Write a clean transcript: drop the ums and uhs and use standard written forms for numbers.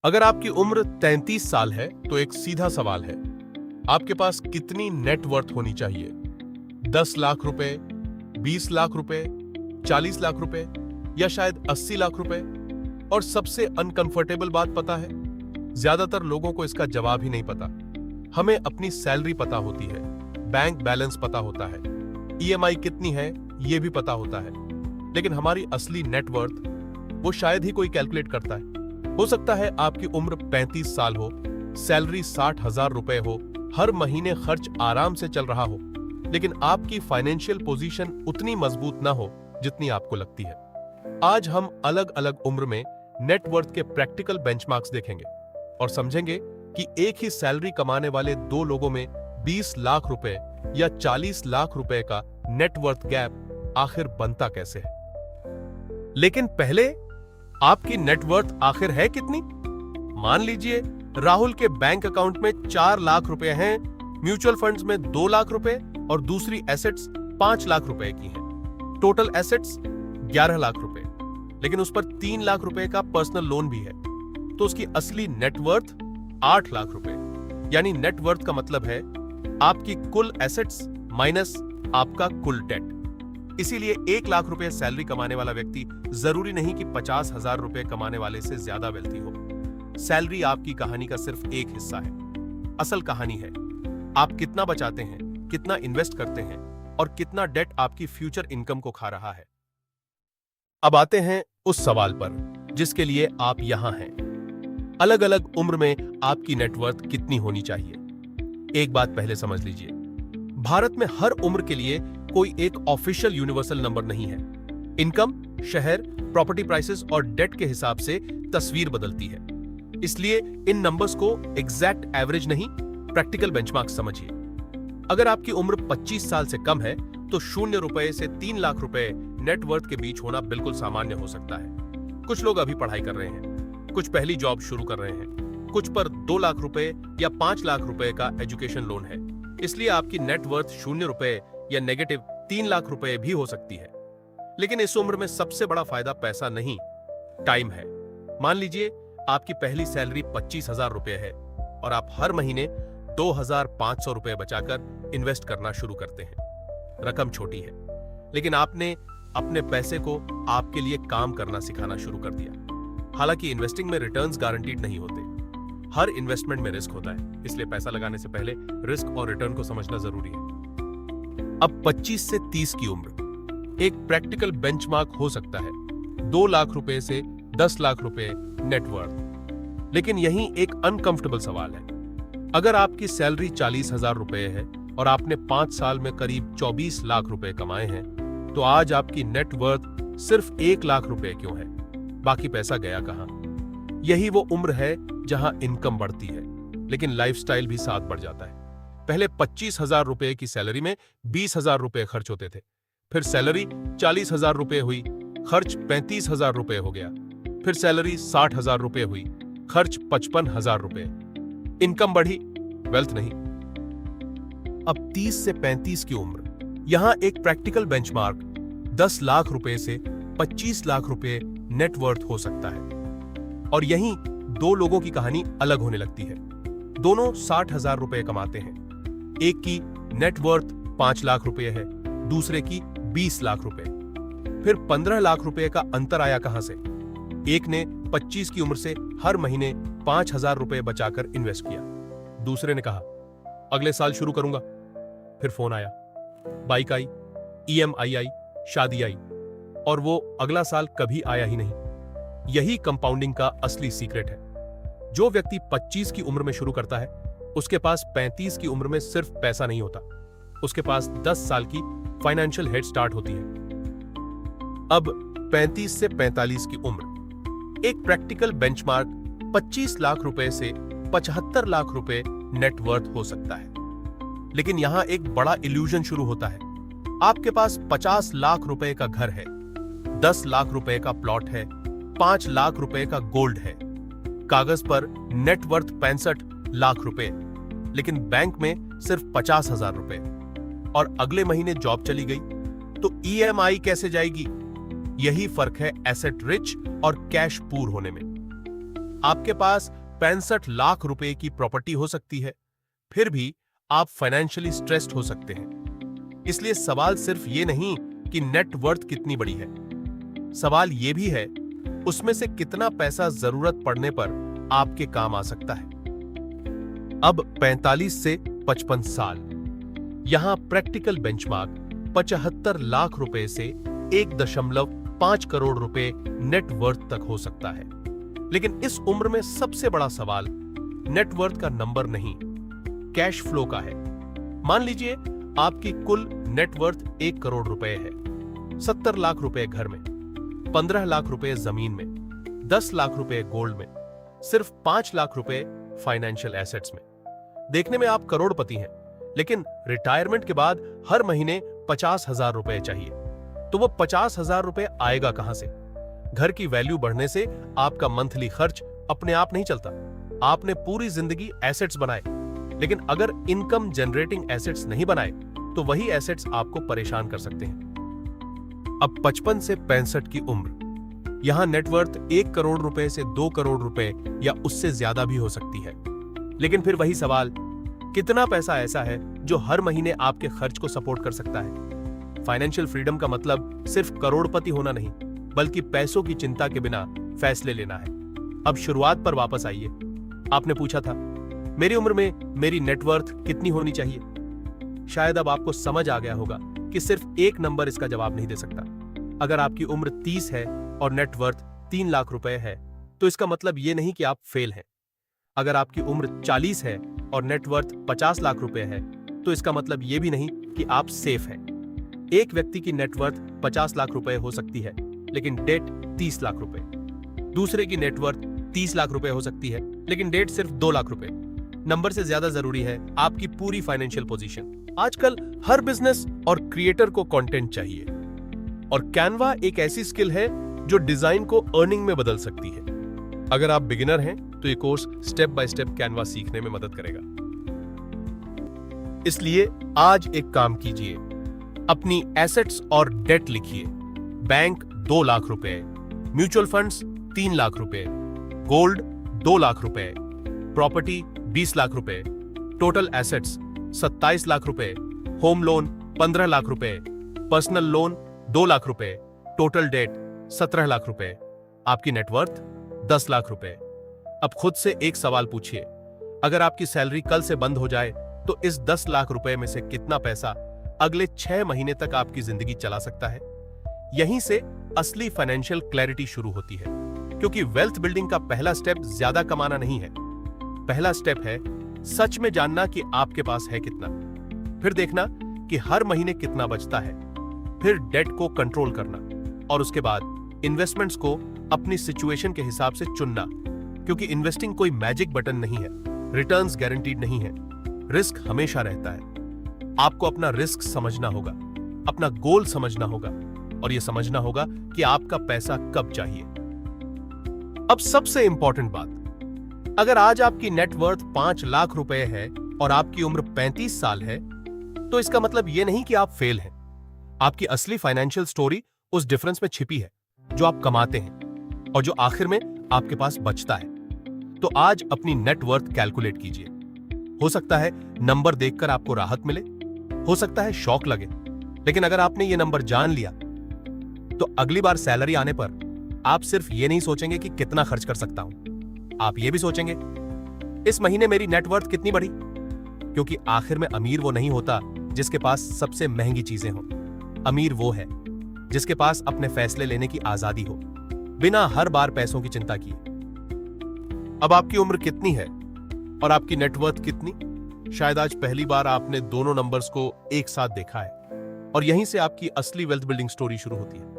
अगर आपकी उम्र 33 साल है तो एक सीधा सवाल है, आपके पास कितनी नेटवर्थ होनी चाहिए? 10 लाख रुपए, 20 लाख रुपए, 40 लाख रुपए या शायद 80 लाख रुपए? और सबसे अनकंफर्टेबल बात पता है, ज्यादातर लोगों को इसका जवाब ही नहीं पता। हमें अपनी सैलरी पता होती है, बैंक बैलेंस पता होता है, ईएमआई कितनी है यह भी पता होता है, लेकिन हमारी असली नेटवर्थ वो शायद ही कोई कैलकुलेट करता है। हो सकता है आपकी उम्र 35 साल हो, सैलरी 60,000 रुपए हो, हर महीने खर्च आराम से चल रहा हो, लेकिन आपकी फाइनेंशियल पोजीशन उतनी मजबूत ना हो जितनी आपको लगती है। आज हम अलग अलग उम्र में नेटवर्थ के प्रैक्टिकल बेंचमार्क्स देखेंगे और समझेंगे कि एक ही सैलरी कमाने वाले दो लोगों में 20 लाख रुपए या 40 लाख रुपए का नेटवर्थ गैप आखिर बनता कैसे है। लेकिन पहले, आपकी नेटवर्थ आखिर है कितनी? मान लीजिए राहुल के बैंक अकाउंट में 4 लाख रुपए हैं, म्यूचुअल फंड्स में 2 लाख रुपए और दूसरी एसेट्स 5 लाख रुपए की हैं। टोटल एसेट्स 11 लाख रुपए, लेकिन उस पर 3 लाख रुपए का पर्सनल लोन भी है, तो उसकी असली नेटवर्थ 8 लाख रुपए। यानी नेटवर्थ का मतलब है आपकी कुल एसेट्स माइनस आपका कुल डेट। इसीलिए 1 लाख रुपए सैलरी कमाने वाला व्यक्ति जरूरी नहीं कि 50,000 रुपए कमाने वाले से ज्यादा वेल्थी हो। सैलरी आपकी कहानी का सिर्फ एक हिस्सा है। असल कहानी है आप कितना बचाते हैं, कितना इन्वेस्ट करते हैं और कितना डेट आपकी फ्यूचर इनकम को खा रहा है। अब आते हैं उस सवाल पर जिसके लिए आप यहां हैं। अलग अलग उम्र में आपकी नेटवर्थ कितनी होनी चाहिए? एक बात पहले समझ लीजिए, भारत में हर उम्र के लिए कोई एक ऑफिशियल यूनिवर्सल नंबर नहीं है। इनकम, शहर, प्रॉपर्टी प्राइसेस और डेट के हिसाब से तस्वीर बदलती है। इसलिए इन नंबर्स को एग्जैक्ट एवरेज नहीं, प्रैक्टिकल बेंचमार्क समझिए। अगर आपकी उम्र 25 साल से कम है तो 0 रुपए से 3 लाख रुपए नेटवर्थ के बीच होना बिल्कुल सामान्य हो सकता है। कुछ लोग अभी पढ़ाई कर रहे हैं, कुछ पहली जॉब शुरू कर रहे हैं, कुछ पर 2 लाख रुपए या 5 लाख रुपए का एजुकेशन लोन है। इसलिए आपकी नेटवर्थ 0 रुपए या नेगेटिव 3 लाख रुपए भी हो सकती है। लेकिन इस उम्र में सबसे बड़ा फायदा पैसा नहीं, टाइम है। मान लीजिए आपकी पहली सैलरी 25,000 रुपए है और आप हर महीने 2,500 रुपए बचाकर इन्वेस्ट करना शुरू करते हैं। रकम छोटी है, लेकिन आपने अपने पैसे को आपके लिए काम करना सिखाना शुरू कर दिया। हालांकि इन्वेस्टिंग में रिटर्न्स गारंटीड नहीं होते, हर इन्वेस्टमेंट में रिस्क होता है, इसलिए पैसा लगाने से पहले रिस्क और रिटर्न को समझना जरूरी है। अब 25 से 30 की उम्र एक प्रैक्टिकल बेंचमार्क हो सकता है, 2 लाख रुपए से 10 लाख रुपए नेटवर्थ। लेकिन यहीं एक अनकंफर्टेबल सवाल है। अगर आपकी सैलरी 40,000 रुपए है और आपने 5 साल में करीब 24 लाख रुपए कमाए हैं, तो आज आपकी नेटवर्थ सिर्फ 1 लाख रुपए क्यों है? बाकी पैसा गया कहां? यही वो उम्र है जहां इनकम बढ़ती है, लेकिन लाइफस्टाइल भी साथ बढ़ जाता है। पहले 25,000 रुपए की सैलरी में 20,000 रुपए खर्च होते थे, फिर सैलरी 40,000 रुपए हुई, खर्च 35,000 रुपए हो गया, फिर सैलरी 60,000 रुपए हुई, खर्च 55,000 रुपए। इनकम बढ़ी, वेल्थ नहीं। अब 30 से 35 की उम्र, यहां एक प्रैक्टिकल बेंचमार्क 10 लाख रुपए से 25 लाख रुपए नेटवर्थ हो सकता है। और यहीं दो लोगों की कहानी अलग होने लगती है। दोनों 60,000 रुपए कमाते हैं। एक की नेटवर्थ 5 लाख रुपए है, दूसरे की 20 लाख रुपए। फिर 15 लाख रुपए का अंतर आया कहां से? एक ने 25 की उम्र से हर महीने 5,000 रुपए बचाकर इन्वेस्ट किया, दूसरे ने कहा अगले साल शुरू करूंगा। फिर फोन आया, बाइक आई, ईएमआई आई, शादी आई, और वो अगला साल कभी आया ही नहीं। यही कंपाउंडिंग का असली सीक्रेट है। जो व्यक्ति 25 की उम्र में शुरू करता है, उसके पास 35 की उम्र में सिर्फ पैसा नहीं होता, उसके पास 10 साल की फाइनेंशियल हेड स्टार्ट होती है। अब 35 से 45 की उम्र, एक प्रैक्टिकल बेंचमार्क 25 लाख रुपए से 75 लाख रुपए नेटवर्थ हो सकता है। लेकिन यहां एक बड़ा इल्यूजन शुरू होता है। आपके पास 50 लाख रुपए का घर है, 10 लाख रुपए का प्लॉट है, 5 लाख रुपए का गोल्ड है, कागज पर नेटवर्थ 65 लाख रुपए, लेकिन बैंक में सिर्फ 50,000 रुपए। और अगले महीने जॉब चली गई तो ईएमआई कैसे जाएगी? यही फर्क है एसेट रिच और कैश पूर होने में। आपके पास 65 लाख रुपए की प्रॉपर्टी हो सकती है, फिर भी आप फाइनेंशियली स्ट्रेस्ड हो सकते हैं। इसलिए सवाल सिर्फ ये नहीं कि नेट वर्थ कितनी बड़ी है, सवाल ये भी है उसमें से कितना पैसा जरूरत पड़ने पर आपके काम आ सकता है। अब 45 से 55 साल, यहां प्रैक्टिकल बेंचमार्क 75 लाख रुपए से 1.5 करोड़ रुपए नेट वर्थ तक हो सकता है। लेकिन इस उम्र में सबसे बड़ा सवाल नेट वर्थ का नंबर नहीं, कैश फ्लो का है। मान लीजिए आपकी कुल नेट वर्थ 1 करोड़ रुपए है। 70 लाख रुपए घर में, 15 लाख रुपए जमीन में, 10 लाख रुपए गोल्ड में, सिर्फ 5 लाख रुपए फाइनेंशियल एसेट्स में। देखने में आप करोड़पति हैं, लेकिन रिटायरमेंट के बाद हर महीने 50,000 रुपए चाहिए। तो वो 50,000 रुपए आएगा कहां से? घर की वैल्यू बढ़ने से आपका मंथली खर्च अपने आप नहीं चलता। आपने पूरी जिंदगी एसेट्स बनाए, लेकिन अगर इनकम जनरेटिंग एसेट्स नहीं बनाए तो वही एसेट्स आपको परेशान कर सकते हैं। अब 55 से 65 की उम्र, यहां नेटवर्थ 1 करोड़ रुपए से 2 करोड़ रुपए या उससे ज्यादा भी हो सकती है। लेकिन फिर वही सवाल, कितना पैसा ऐसा है जो हर महीने आपके खर्च को सपोर्ट कर सकता है? फाइनेंशियल फ्रीडम का मतलब सिर्फ करोड़पति होना नहीं, बल्कि पैसों की चिंता के बिना फैसले लेना है। अब शुरुआत पर वापस आइए। आपने पूछा था मेरी उम्र में मेरी नेटवर्थ कितनी होनी चाहिए। शायद अब आपको समझ आ गया होगा कि सिर्फ एक नंबर इसका जवाब नहीं दे सकता। अगर आपकी उम्र 30 है और नेटवर्थ 3 लाख रुपए है तो इसका मतलब यह नहीं कि आप फेल हैं। अगर आपकी उम्र 40 है और नेटवर्थ 50 लाख रुपए है तो इसका मतलब यह भी नहीं कि आप सेफ हैं। एक व्यक्ति की नेटवर्थ 50 लाख रुपए हो सकती है, लेकिन डेट 30 लाख रुपए। दूसरे की नेटवर्थ 30 लाख रुपए हो सकती है, लेकिन डेट सिर्फ 2 लाख रुपए। नंबर से ज्यादा जरूरी है आपकी पूरी फाइनेंशियल पोजीशन। आजकल हर बिजनेस और क्रिएटर को कंटेंट चाहिए, और कैनवा एक ऐसी स्किल है जो डिजाइन को अर्निंग में बदल सकती है। अगर आप बिगिनर हैं तो ये course step by step Canva सीखने में मदद करेगा। इसलिए आज एक काम कीजिए, अपनी एसेट्स और डेट लिखिए। बैंक 2 लाख रुपए, म्यूचुअल फंड्स 3 लाख रुपए, गोल्ड 2 लाख रुपए, प्रॉपर्टी 20 लाख रुपए, टोटल एसेट्स 27 लाख रुपए, होम लोन 15 लाख रुपए, पर्सनल लोन 2 लाख रुपए, टोटल डेट 17 लाख रुपए, आपकी नेटवर्थ 10 लाख रुपए। अब खुद से एक सवाल पूछिए, अगर आपकी सैलरी कल से बंद हो जाए तो इस 10 लाख रुपए में से कितना पैसा अगले 6 महीने तक आपकी जिंदगी चला सकता है? यहीं से असली फाइनेंशियल क्लैरिटी शुरू होती है, क्योंकि वेल्थ बिल्डिंग का पहला स्टेप ज्यादा कमाना नहीं है। पहला स्टेप है सच में जानना कि आपके पास है कितना, फिर देखना कि हर महीने कितना बचता है, फिर डेट को कंट्रोल करना, और उसके बाद इन्वेस्टमेंट्स को अपनी सिचुएशन के हिसाब से चुनना, क्योंकि इन्वेस्टिंग कोई मैजिक बटन नहीं है, रिटर्न्स गारंटीड नहीं है, रिस्क हमेशा रहता है। आपको अपना रिस्क समझना होगा, अपना गोल समझना होगा, और यह समझना होगा कि आपका पैसा कब चाहिए। अब सबसे इंपॉर्टेंट बात, अगर आज आपकी नेटवर्थ 5 लाख रुपए है और आपकी उम्र 35 साल है तो इसका मतलब यह नहीं कि आप फेल हैं। आपकी असली फाइनेंशियल स्टोरी उस डिफरेंस में छिपी है जो आप कमाते हैं और जो आखिर में आपके पास बचता है। तो आज अपनी नेटवर्थ कैलकुलेट कीजिए। हो सकता है नंबर देखकर आपको राहत मिले, हो सकता है शॉक लगे, लेकिन अगर आपने ये नंबर जान लिया तो अगली बार सैलरी आने पर आप सिर्फ ये नहीं सोचेंगे कि कितना खर्च कर सकता हूं, आप ये भी सोचेंगे इस महीने मेरी नेटवर्थ कितनी बढ़ी। क्योंकि आखिर में अमीर वो नहीं होता जिसके पास सबसे महंगी चीजें हो, अमीर वो है जिसके पास अपने फैसले लेने की आजादी हो, बिना हर बार पैसों की चिंता किए। अब आपकी उम्र कितनी है और आपकी नेटवर्थ कितनी? शायद आज पहली बार आपने दोनों नंबर्स को एक साथ देखा है, और यहीं से आपकी असली वेल्थ बिल्डिंग स्टोरी शुरू होती है।